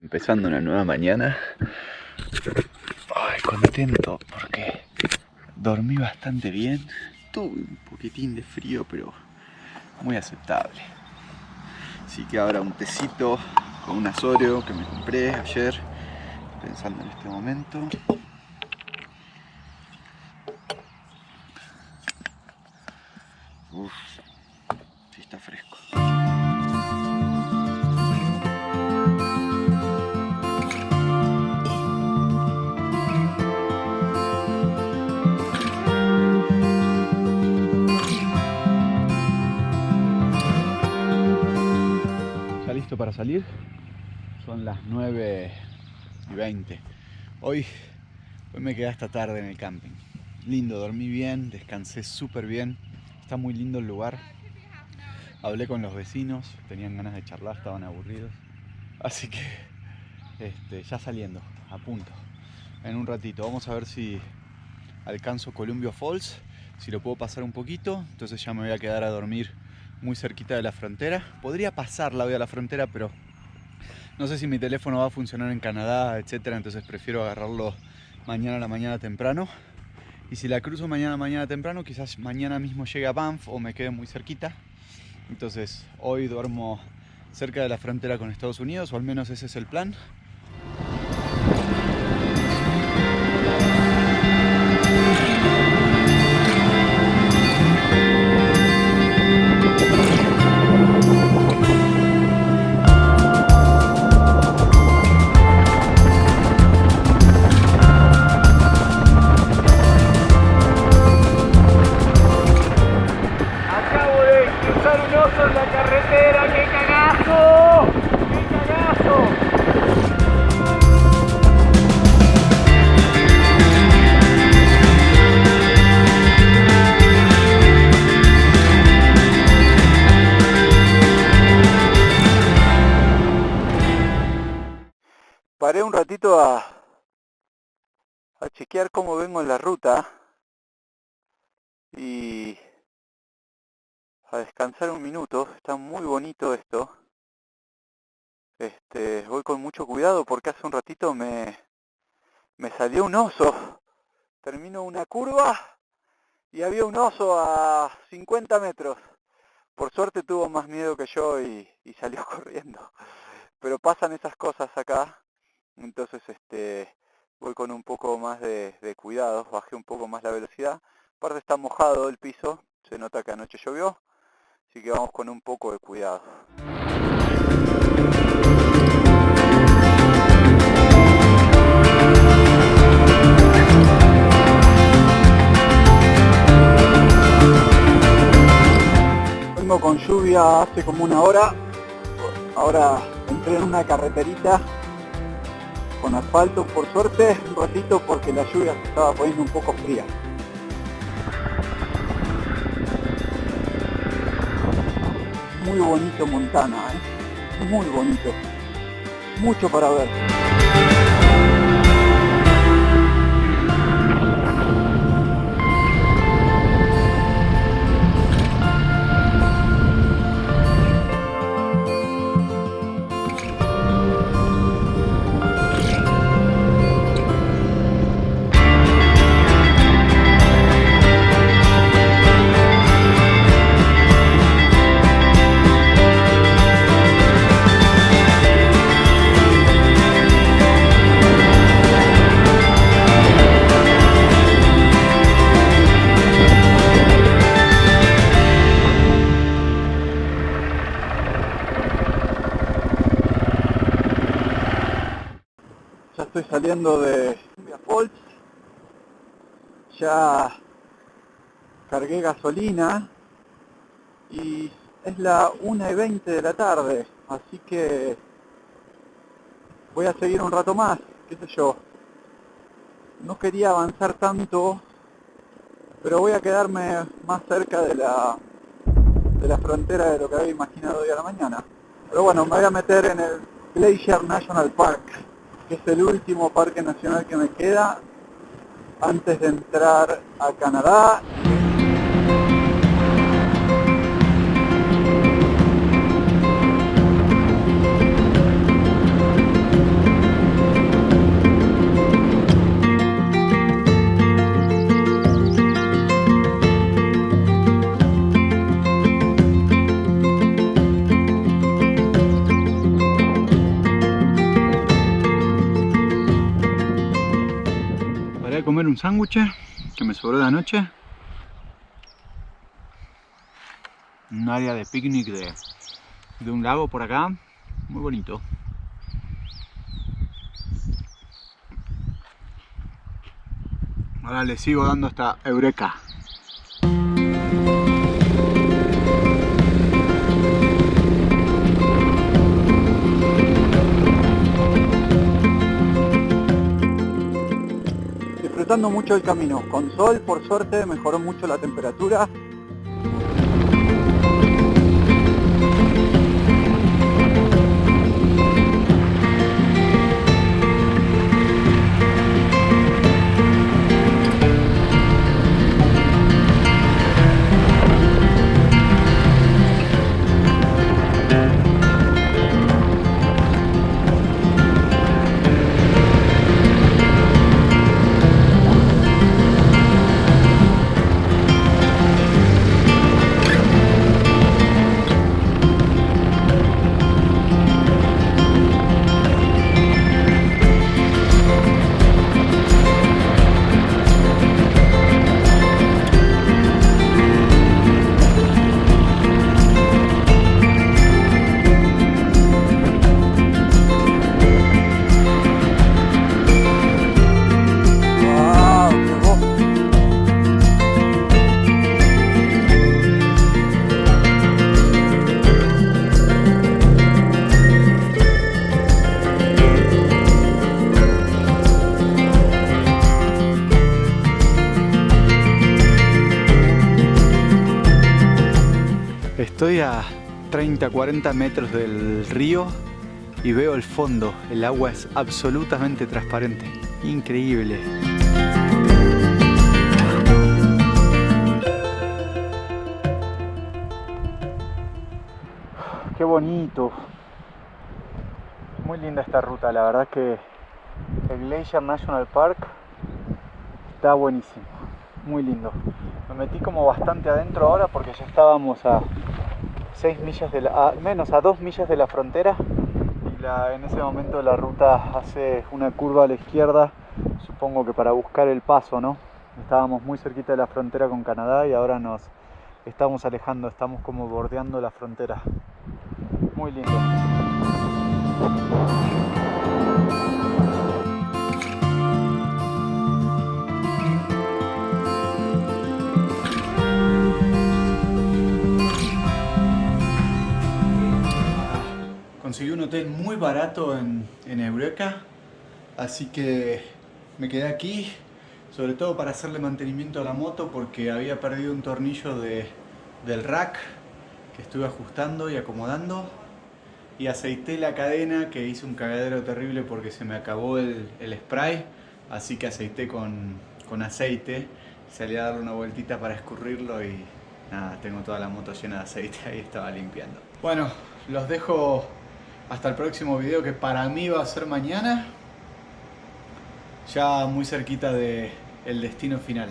Empezando una nueva mañana. Ay, contento porque dormí bastante bien. Tuve un poquitín de frío, pero muy aceptable. Así que ahora un tecito con un Oreo que me compré ayer, pensando en este momento. Uf, sí está fresco. ¿Ya listo para salir? Son las 9:20. Hoy me quedé hasta tarde en el camping. Lindo, dormí bien, descansé súper bien. Está muy lindo el lugar. Hablé con los vecinos, tenían ganas de charlar, estaban aburridos. Así que ya saliendo, a punto. En un ratito, vamos a ver si alcanzo Columbia Falls, si lo puedo pasar un poquito. Entonces ya me voy a quedar a dormir muy cerquita de la frontera. Podría pasarla hoy a la frontera, pero no sé si mi teléfono va a funcionar en Canadá, etcétera. Entonces prefiero agarrarlo mañana a la mañana temprano. Y si la cruzo mañana a la mañana temprano, quizás mañana mismo llegue a Banff o me quede muy cerquita. Entonces hoy duermo cerca de la frontera con Estados Unidos, o al menos ese es el plan. En la carretera, ¡qué cagazo! ¡Qué cagazo! Paré un ratito a chequear cómo vengo en la ruta y a descansar un minuto. Está muy bonito esto. Voy con mucho cuidado porque hace un ratito me salió un oso. Termino una curva y había un oso a 50 metros. Por suerte tuvo más miedo que yo y salió corriendo. Pero pasan esas cosas acá. Entonces voy con un poco más de cuidado. Bajé un poco más la velocidad. Aparte está mojado el piso. Se nota que anoche llovió. Así que vamos con un poco de cuidado. Vengo con lluvia hace como una hora. Ahora entré en una carreterita con asfalto, por suerte, un ratito porque la lluvia se estaba poniendo un poco fría. Muy bonito Montana, muy bonito, mucho para ver. Ya estoy saliendo de Columbia Falls, ya cargué gasolina y es la 1:20 de la tarde, así que voy a seguir un rato más, qué sé yo. No quería avanzar tanto, pero voy a quedarme más cerca de la frontera de lo que había imaginado hoy a la mañana. Pero bueno, me voy a meter en el Glacier National Park, que es el último parque nacional que me queda antes de entrar a Canadá. a comer un sándwich que me sobró de anoche. Un área de picnic de un lago por acá, muy bonito. Ahora le sigo dando hasta Eureka. Disfrutando mucho el camino, con sol, por suerte mejoró mucho la temperatura. Estoy a 30-40 metros del río y veo el fondo. El agua es absolutamente transparente. Increíble. Qué bonito. Muy linda esta ruta, la verdad que el Glacier National Park está buenísimo. Muy lindo. Me metí como bastante adentro ahora porque ya estábamos a 6 millas de menos a 2 millas de la frontera y en ese momento la ruta hace una curva a la izquierda, supongo que para buscar el paso, ¿no? Estábamos muy cerquita de la frontera con Canadá y ahora nos estamos alejando, estamos como bordeando la frontera. Muy lindo. Conseguí un hotel muy barato en Eureka, así que me quedé aquí, sobre todo para hacerle mantenimiento a la moto porque había perdido un tornillo del rack que estuve ajustando y acomodando, y aceité la cadena, que hice un cagadero terrible porque se me acabó el spray, así que aceité con aceite, salí a darle una vueltita para escurrirlo y nada, tengo toda la moto llena de aceite, ahí estaba limpiando. Bueno, los dejo hasta el próximo video, que para mí va a ser mañana, ya muy cerquita del destino final.